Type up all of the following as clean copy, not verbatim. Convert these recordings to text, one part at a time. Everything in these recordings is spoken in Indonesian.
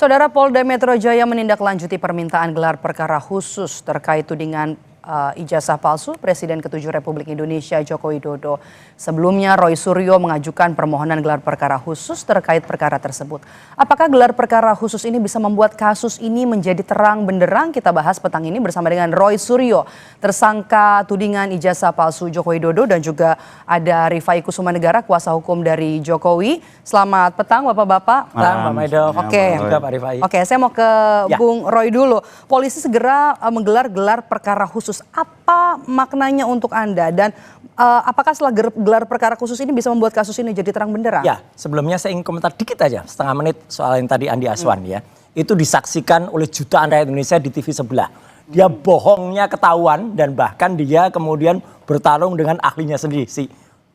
Saudara Polda Metro Jaya menindaklanjuti permintaan gelar perkara khusus terkait tudingan ijazah palsu Presiden ke-7 Republik Indonesia Joko Widodo. Sebelumnya Roy Suryo mengajukan permohonan gelar perkara khusus terkait perkara tersebut. Apakah gelar perkara khusus ini bisa membuat kasus ini menjadi terang benderang? Kita bahas petang ini bersama dengan Roy Suryo, tersangka tudingan ijazah palsu Joko Widodo, dan juga ada Rifai Kusumanegara, kuasa hukum dari Jokowi. Selamat petang Bapak-bapak. Pak Maido. Oke, saya mau ke Bung Roy dulu. Polisi segera menggelar gelar perkara khusus. Apa maknanya untuk Anda, dan apakah setelah gelar perkara khusus ini bisa membuat kasus ini jadi terang benderang? Ya, sebelumnya saya ingin komentar dikit aja, setengah menit soal yang tadi Andi Aswan ya. Itu disaksikan oleh jutaan rakyat Indonesia di TV sebelah. Dia bohongnya ketahuan, dan bahkan dia kemudian bertarung dengan ahlinya sendiri, si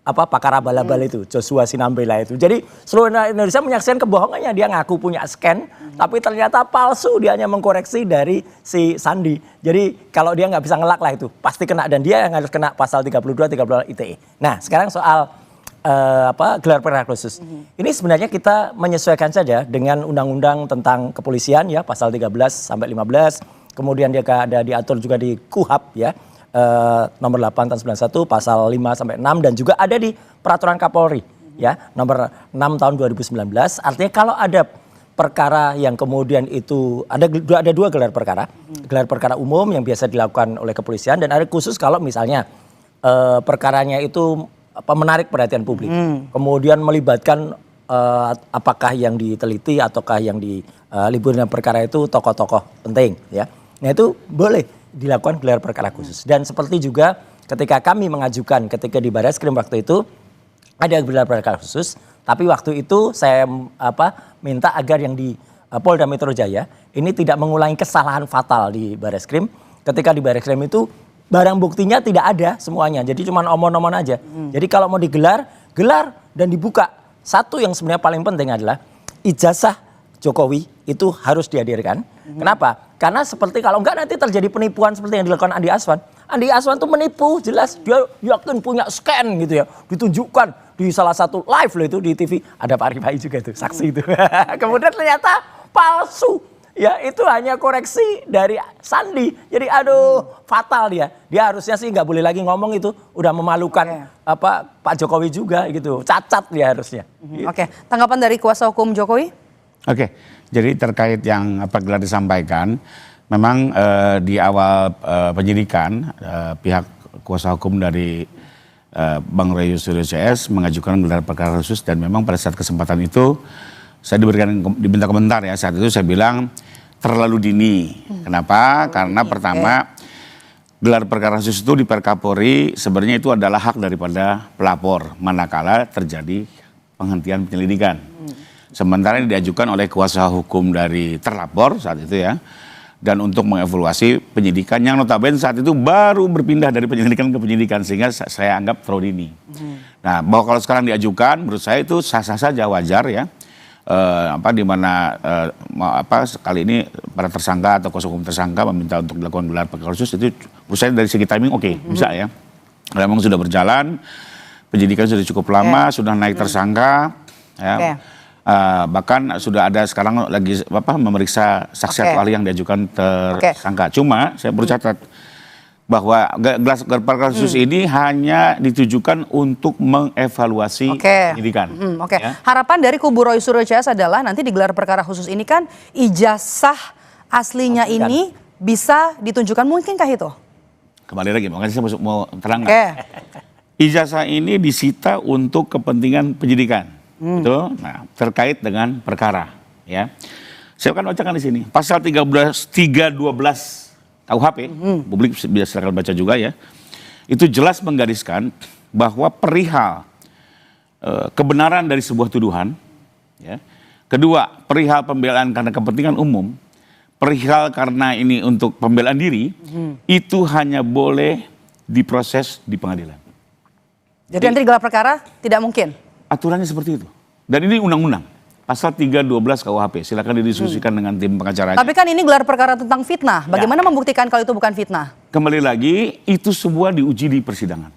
pakar abal-abal itu, Joshua Sinambela itu. Jadi seluruh Indonesia menyaksikan kebohongannya. Dia ngaku punya scan, tapi ternyata palsu. Dia hanya mengkoreksi dari si Sandi. Jadi kalau dia nggak bisa ngelak lah itu, pasti kena. Dan dia yang harus kena pasal 32, 32 ITE. Nah sekarang soal gelar perkara khusus. Ini sebenarnya kita menyesuaikan saja dengan undang-undang tentang kepolisian ya, pasal 13 sampai 15. Kemudian dia ada diatur juga di KUHP ya. Nomor 8 tahun 91 pasal 5 sampai 6, dan juga ada di peraturan Kapolri ya nomor 6 tahun 2019. Artinya kalau ada perkara yang kemudian itu ada dua gelar perkara. Gelar perkara umum yang biasa dilakukan oleh kepolisian, dan ada khusus kalau misalnya perkaranya itu menarik perhatian publik. Kemudian melibatkan apakah yang diteliti ataukah yang diliburkan perkara itu tokoh-tokoh penting ya. Nah itu boleh dilakukan gelar perkara khusus. Dan seperti juga ketika kami mengajukan ketika di Barreskrim waktu itu ada gelar perkara khusus, tapi waktu itu saya minta agar yang di Polda Metro Jaya ini tidak mengulangi kesalahan fatal di Barreskrim. Ketika di Barreskrim itu barang buktinya tidak ada semuanya, jadi cuma omong-omong aja. Jadi kalau mau digelar, gelar dan dibuka. Satu yang sebenarnya paling penting adalah ijazah Jokowi itu harus dihadirkan. Kenapa? Karena seperti kalau enggak nanti terjadi penipuan seperti yang dilakukan Andi Aswan. Andi Aswan tuh menipu, jelas dia yakin punya scan gitu ya. Ditunjukkan di salah satu live loh itu di TV. Ada Pak Rifai juga tuh, saksi itu. Kemudian ternyata palsu. Ya itu hanya koreksi dari Sandi. Jadi aduh fatal dia. Dia harusnya sih nggak boleh lagi ngomong itu. Udah memalukan Pak Jokowi juga gitu. Cacat dia harusnya. Oke, tanggapan dari kuasa hukum Jokowi? Oke, jadi terkait yang gelar disampaikan, memang di awal penyidikan pihak kuasa hukum dari Bang Roy Suryo CS mengajukan gelar perkara khusus, dan memang pada saat kesempatan itu saya diminta komentar ya. Saat itu saya bilang terlalu dini. Kenapa? Karena pertama gelar perkara khusus itu di Perkapolri sebenarnya itu adalah hak daripada pelapor manakala terjadi penghentian penyelidikan. Sementara ini diajukan oleh kuasa hukum dari terlapor saat itu ya. Dan untuk mengevaluasi penyidikan yang notabene saat itu baru berpindah dari penyelidikan ke penyidikan, sehingga saya anggap terlalu dini. Nah, bahwa kalau sekarang diajukan menurut saya itu sah-sah saja, wajar ya. Kali ini para tersangka atau kuasa hukum tersangka meminta untuk dilakukan gelar perkara khusus, itu menurut saya dari segi timing bisa ya. Karena memang sudah berjalan, penyidikan sudah cukup lama, sudah naik tersangka ya. Bahkan sudah ada sekarang lagi memeriksa saksi atau ahli yang diajukan tersangka. Cuma saya perlu catat bahwa gelar perkara khusus ini hanya ditujukan untuk mengevaluasi penyidikan. Ya. Harapan dari kubu Roy Suryo CS adalah nanti di gelar perkara khusus ini kan ijazah aslinya ini bisa ditunjukkan, mungkinkah itu? Kembali lagi, makanya saya mau terangkan. Ijazah ini disita untuk kepentingan penyidikan. Betul. Nah, terkait dengan perkara ya. Saya akan bacakan di sini. Pasal 312 KUHP, publik bisa silakan baca juga ya. Itu jelas menggariskan bahwa perihal kebenaran dari sebuah tuduhan ya. Kedua, perihal pembelaan karena kepentingan umum, perihal karena ini untuk pembelaan diri, itu hanya boleh diproses di pengadilan. Jadi nanti gelar perkara tidak mungkin? Aturannya seperti itu. Dan ini undang-undang. Pasal 312 KUHP. Silakan didiskusikan dengan tim pengacaranya. Tapi kan ini gelar perkara tentang fitnah. Bagaimana membuktikan kalau itu bukan fitnah? Kembali lagi, itu semua diuji di persidangan.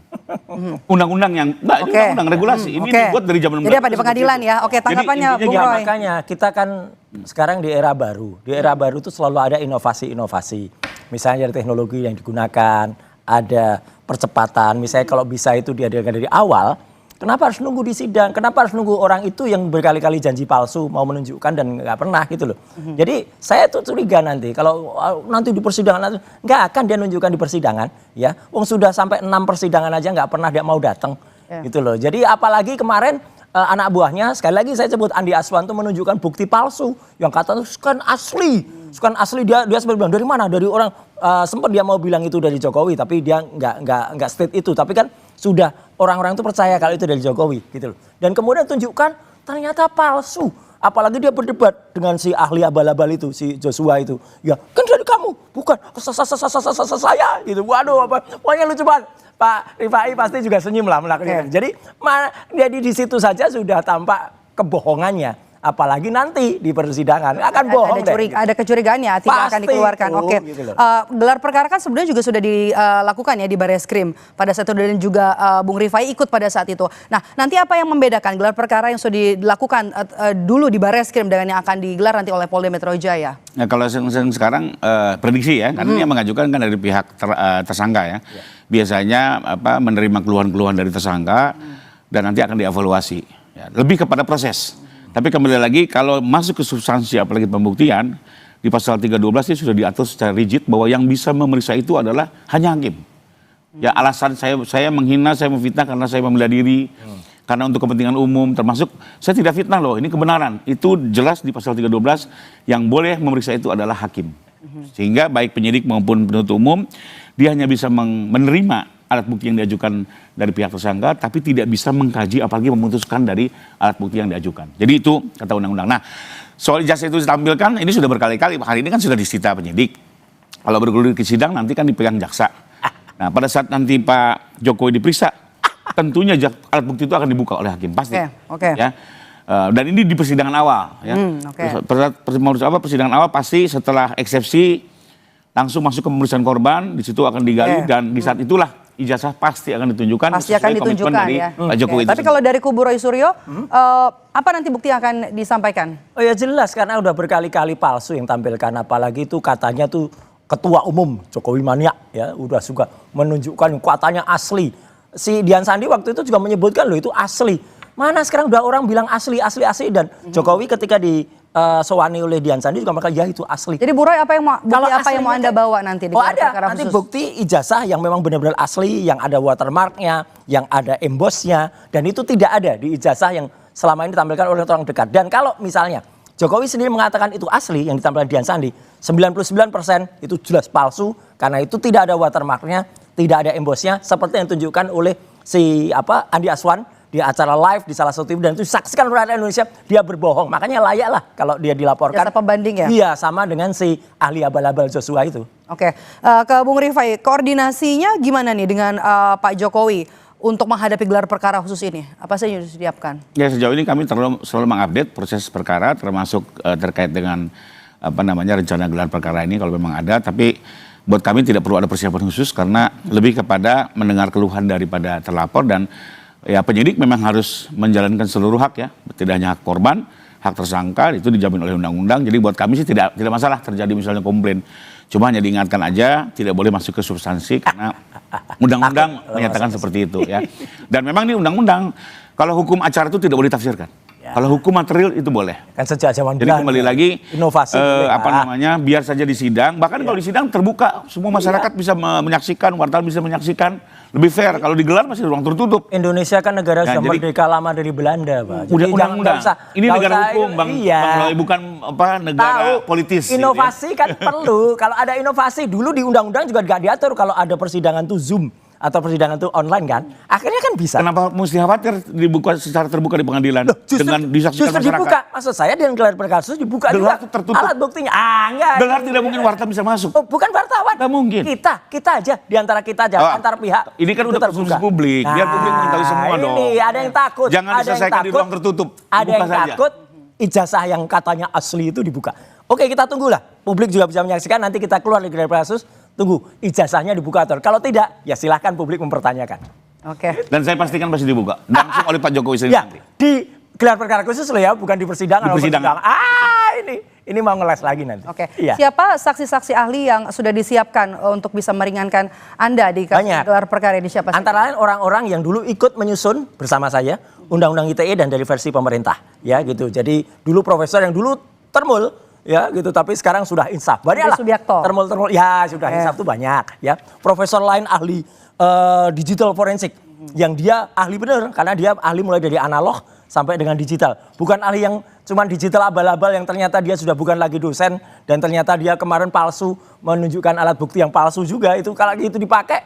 Undang-undang yang, undang-undang regulasi. Ini dibuat dari zaman Jadi apa di pengadilan ya? Oke, tanggapannya Bung Roy. Makanya kita kan Sekarang di era baru. Di era baru itu selalu ada inovasi-inovasi. Misalnya dari teknologi yang digunakan, ada percepatan. Misalnya kalau bisa itu diadakan dari awal, kenapa harus nunggu di sidang? Kenapa harus nunggu orang itu yang berkali-kali janji palsu mau menunjukkan dan nggak pernah gitu loh. Jadi saya tuh curiga nanti kalau nanti di persidangan nggak akan dia nunjukkan di persidangan, ya. Wong sudah sampai 6 persidangan aja nggak pernah dia mau datang, gitu loh. Jadi apalagi kemarin anak buahnya, sekali lagi saya sebut Andi Aswan tuh menunjukkan bukti palsu yang katanya scan asli. Scan asli dia sempat bilang dari mana? Dari orang sempat dia mau bilang itu dari Jokowi tapi dia nggak state itu. Tapi kan sudah orang-orang itu percaya kalau itu dari Jokowi gitu loh. Dan kemudian tunjukkan ternyata palsu. Apalagi dia berdebat dengan si ahli abal-abal itu, si Joshua itu. Ya kan dari kamu, bukan saya gitu. Waduh, pokoknya lucu banget. Pak Rifai pasti juga senyum lah melakukan. Jadi di situ saja sudah tampak kebohongannya. Apalagi nanti di persidangan akan bohong ada kecurigaan ya tidak akan dikeluarkan. Oke. Gitu Gelar perkara kan sebenarnya juga sudah dilakukan ya di Barreskrim pada saat itu dan juga Bung Rifai ikut pada saat itu. Nah, nanti apa yang membedakan gelar perkara yang sudah dilakukan dulu di Barreskrim dengan yang akan digelar nanti oleh Polda Metro Jaya? Nah, kalau sekarang prediksi ya, karena yang mengajukan kan dari pihak tersangka ya. Biasanya menerima keluhan-keluhan dari tersangka dan nanti akan dievaluasi. Ya, lebih kepada proses. Tapi kembali lagi kalau masuk ke substansi apalagi pembuktian di pasal 312 ini sudah diatur secara rigid bahwa yang bisa memeriksa itu adalah hanya hakim. Ya alasan saya menghina, saya memfitnah karena saya membela diri, karena untuk kepentingan umum termasuk saya tidak fitnah loh, ini kebenaran. Itu jelas di pasal 312 yang boleh memeriksa itu adalah hakim. Sehingga baik penyidik maupun penuntut umum dia hanya bisa menerima alat bukti yang diajukan dari pihak tersangka, tapi tidak bisa mengkaji apalagi memutuskan dari alat bukti yang diajukan. Jadi itu kata undang-undang. Nah, soal ijazah itu ditampilkan, ini sudah berkali-kali. Hari ini kan sudah disita penyidik. Kalau bergulir ke sidang nanti kan dipegang jaksa. Nah, pada saat nanti Pak Jokowi diperiksa, tentunya alat bukti itu akan dibuka oleh hakim pasti. Ya. Dan ini di persidangan awal. Ya. Persidangan awal pasti setelah eksepsi langsung masuk ke pemeriksaan korban, di situ akan digali dan di saat itulah ijazah pasti akan ditunjukkan. Pasti akan ditunjukkan dari Pak Jokowi. Tapi kalau dari kubu Roy Suryo, apa nanti bukti yang akan disampaikan? Oh ya jelas karena udah berkali-kali palsu yang tampilkan, apalagi itu katanya tuh ketua umum Jokowi mania ya udah suka menunjukkan katanya asli. Si Dian Sandi waktu itu juga menyebutkan loh itu asli. Mana sekarang udah orang bilang asli dan Jokowi ketika sewani oleh Dian Sandi juga mereka ya itu asli. Jadi Bu Roy apa yang mau Anda bawa nanti di perkara nanti khusus? Bukti ijazah yang memang benar-benar asli, yang ada watermarknya, yang ada embossnya, dan itu tidak ada di ijazah yang selama ini ditampilkan oleh orang dekat. Dan kalau misalnya Jokowi sendiri mengatakan itu asli yang ditampilkan Dian Sandi, 99% itu jelas palsu karena itu tidak ada watermarknya, tidak ada embossnya seperti yang ditunjukkan oleh si Andi Aswan di acara live di salah satu TV dan itu disaksikan oleh rakyat Indonesia, dia berbohong. Makanya layak lah kalau dia dilaporkan. Jasa pembanding ya? Iya, sama dengan si ahli abal-abal Joshua itu. Oke, ke Bung Rifai, koordinasinya gimana nih dengan Pak Jokowi untuk menghadapi gelar perkara khusus ini? Apa saja yang disiapkan? Ya sejauh ini kami selalu mengupdate proses perkara termasuk terkait dengan rencana gelar perkara ini kalau memang ada. Tapi buat kami tidak perlu ada persiapan khusus karena lebih kepada mendengar keluhan daripada terlapor dan ya penyidik memang harus menjalankan seluruh hak ya, tidak hanya hak korban, hak tersangka itu dijamin oleh undang-undang. Jadi buat kami sih tidak masalah terjadi misalnya komplain. Cuma hanya diingatkan aja tidak boleh masuk ke substansi karena undang-undang menyatakan seperti itu ya. Dan memang di undang-undang kalau hukum acara itu tidak boleh ditafsirkan. Kalau hukum material itu boleh. Kan sejak zaman Jadi kembali lagi inovasi biar saja di sidang. Bahkan kalau di sidang terbuka, semua masyarakat bisa menyaksikan, wartawan bisa menyaksikan. Lebih fair. Kalau digelar masih ruang tertutup. Indonesia kan negara sudah merdeka lama dari Belanda, Pak. Udah undang-undang. Ini negara hukum, Bang. Bukan negara politis. Inovasi kan perlu. Kalau ada inovasi dulu di undang-undang juga nggak diatur kalau ada persidangan tuh Zoom. Atau persidangan itu online kan, akhirnya kan bisa. Kenapa mesti khawatir dibuka secara terbuka di pengadilan? Dengan disaksikan masyarakat? Dibuka, maksud saya dengan gelar perkara khusus dibuka gelar juga. Tertutup. Alat buktinya, enggak. Gelar tidak mungkin wartawan bisa masuk. Oh, bukan wartawan. Nggak mungkin. Kita aja, diantara kita aja, antar pihak. Ini kan udah khusus publik, biar publik mengetahui semua dong. Ini ada yang takut. Jangan diselesaikan di ruang tertutup. Ada yang takut, ijazah yang katanya asli itu dibuka. Oke, kita tunggulah. Publik juga bisa menyaksikan, nanti kita keluar dari gelar perkara khusus. Tunggu ijazahnya dibuka atau kalau tidak ya silahkan publik mempertanyakan. Oke. Dan saya pastikan pasti dibuka langsung oleh Pak Jokowi sendiri. Ya, di gelar perkara khusus loh ya, bukan di persidangan. Di persidangan. Ini ini mau ngeles lagi nanti. Oke. Iya. Siapa saksi-saksi ahli yang sudah disiapkan untuk bisa meringankan Anda di Banyak. gelar perkara ini siapa? Antara lain orang-orang yang dulu ikut menyusun bersama saya Undang-Undang ITE dan dari versi pemerintah, ya gitu. Jadi dulu profesor yang dulu termul, ya gitu, tapi sekarang sudah insaf. Banyak lah. Subiakto. Termul, ya sudah insaf tuh banyak, ya. Profesor lain ahli digital forensik, yang dia ahli bener, karena dia ahli mulai dari analog sampai dengan digital. Bukan ahli yang cuman digital abal-abal yang ternyata dia sudah bukan lagi dosen dan ternyata dia kemarin palsu menunjukkan alat bukti yang palsu juga. Itu kalau itu dipakai,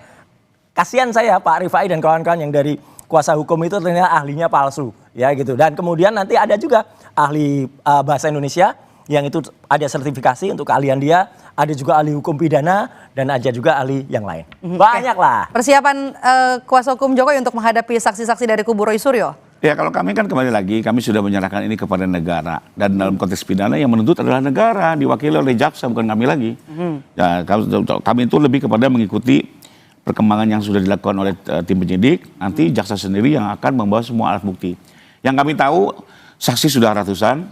kasihan saya Pak Rifai dan kawan-kawan yang dari kuasa hukum itu ternyata ahlinya palsu, ya gitu. Dan kemudian nanti ada juga ahli bahasa Indonesia yang itu ada sertifikasi untuk keahlian dia, ada juga ahli hukum pidana dan ada juga ahli yang lain. Banyak lah. Persiapan kuasa hukum Jokowi untuk menghadapi saksi-saksi dari kubu Roy Suryo. Ya kalau kami kan kembali lagi, kami sudah menyerahkan ini kepada negara. Dan dalam konteks pidana yang menuntut adalah negara, diwakili oleh jaksa, bukan kami lagi. Ya, kalau kami itu lebih kepada mengikuti perkembangan yang sudah dilakukan oleh tim penyidik, nanti jaksa sendiri yang akan membawa semua alat bukti. Yang kami tahu, saksi sudah ratusan,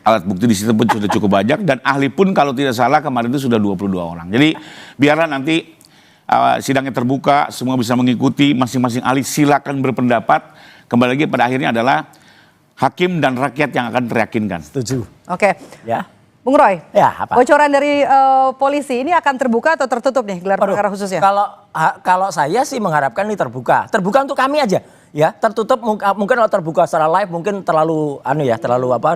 alat bukti di situ pun sudah cukup banyak, dan ahli pun kalau tidak salah kemarin itu sudah 22 orang. Jadi biarlah nanti sidangnya terbuka, semua bisa mengikuti, masing-masing ahli silakan berpendapat. Kembali lagi pada akhirnya adalah hakim dan rakyat yang akan teryakinkan. Setuju. Oke. Ya. Bung Roy, Ya, apa? bocoran dari polisi ini akan terbuka atau tertutup nih gelar perkara khususnya? Kalau saya sih mengharapkan ini terbuka. Terbuka untuk kami aja, ya. Tertutup mungkin kalau terbuka secara live mungkin terlalu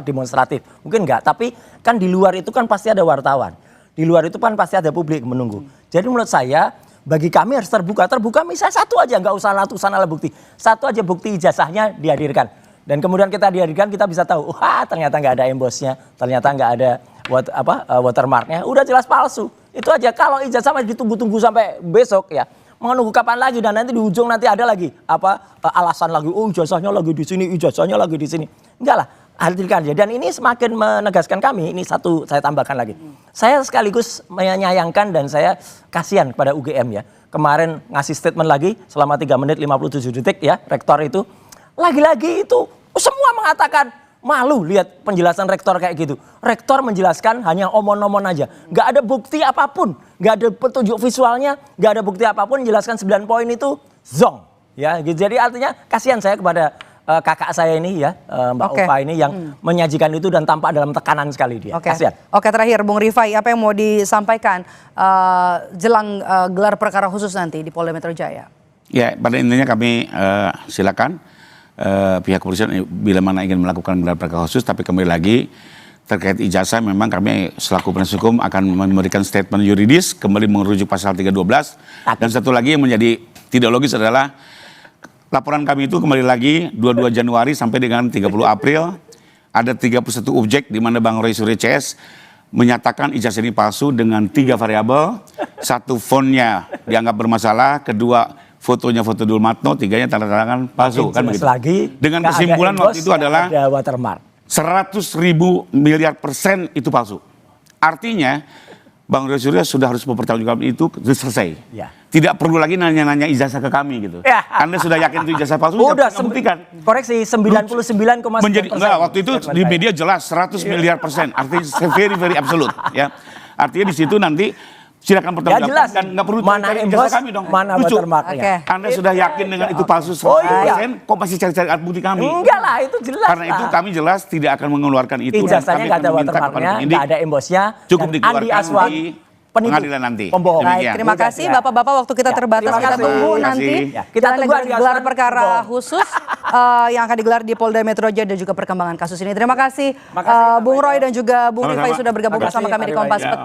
demonstratif. Mungkin enggak, tapi kan di luar itu kan pasti ada wartawan. Di luar itu kan pasti ada publik menunggu. Jadi menurut saya bagi kami harus terbuka. Terbuka misalnya satu aja, nggak usah ratusan alat bukti. Satu aja bukti ijazahnya dihadirkan. Dan kemudian kita dihadirkan, kita bisa tahu, wah ternyata nggak ada embosnya, ternyata nggak ada watermarknya, udah jelas palsu. Itu aja. Kalau ijazah masih ditunggu-tunggu sampai besok ya, mau nunggu kapan lagi, dan nanti di ujung nanti ada lagi alasan lagi, oh ijazahnya lagi di sini, ijazahnya lagi di sini. Enggak lah, hadirkan aja. Dan ini semakin menegaskan kami, ini satu saya tambahkan lagi. Saya sekaligus menyayangkan dan saya kasihan kepada UGM ya. Kemarin ngasih statement lagi selama 3 menit 57 detik ya, rektor itu. Lagi-lagi itu semua mengatakan malu lihat penjelasan rektor kayak gitu. Rektor menjelaskan hanya omon-omon aja. Nggak ada bukti apapun. Nggak ada petunjuk visualnya. Nggak ada bukti apapun. Menjelaskan 9 poin itu zong. Ya, jadi artinya kasihan saya kepada kakak saya ini ya, Mbak Ufa ini yang menyajikan itu dan tampak dalam tekanan sekali dia. Kasihan. Oke, terakhir Bung Rifai, apa yang mau disampaikan jelang gelar perkara khusus nanti di Polda Metro Jaya? Ya, pada intinya kami silakan pihak kepolisian bila mana ingin melakukan gelar perkara khusus, tapi kembali lagi terkait ijazah memang kami selaku penasihat hukum akan memberikan statement yuridis kembali merujuk pasal 312. Dan satu lagi yang menjadi tidak logis adalah laporan kami itu kembali lagi 22 Januari sampai dengan 30 April ada 31 objek di mana Bang Roy Suryo CS menyatakan ijazah ini palsu dengan 3 variabel. Satu, fontnya dianggap bermasalah, kedua fotonya foto Dul Matno, tiganya tanda tangan palsu kan begitu. Lagi, dengan kesimpulan waktu itu adalah ada watermark. 100.000 miliar % itu palsu. Artinya Bang Roy Suryo sudah harus mempertanggungjawabkan itu selesai. Ya. Tidak perlu lagi nanya-nanya ijazah ke kami gitu. Ya. Anda sudah yakin itu ijazah palsu? Udah buktikan. Koreksi 99,9%. Enggak, waktu itu di media jelas 100 miliar %. Artinya very very absolute ya. Artinya di situ nanti silakan pertanggungjawabkan. Ya jelas. Dan nggak perlu mana ijazah kami dong. Mana Lucu. watermarknya. Anda sudah yakin dengan itu palsu 100%, kok masih cari-cari alat bukti kami? Enggak lah, itu jelas. Karena itu kami jelas tidak akan mengeluarkan itu. Ijazahnya nggak ada watermarknya, nggak ada embosnya. Cukup dan dikeluarkan Andi Aswan, di penipu, pengadilan nanti. Pembohong. Demikian. Terima kasih Bapak-bapak, waktu kita terbatas. terima Kita kasih. tunggu Terima nanti. kasih. Ya, kita tunggu Andi gelar Aswan perkara pembohong. khusus yang akan digelar di Polda Metro Jaya dan juga perkembangan kasus ini. Terima kasih Makasih, Bung Roy dan juga Bung Sama-sama. Rifai sudah bergabung Makasih, bersama kami di Pak Kompas Rifai. Petang.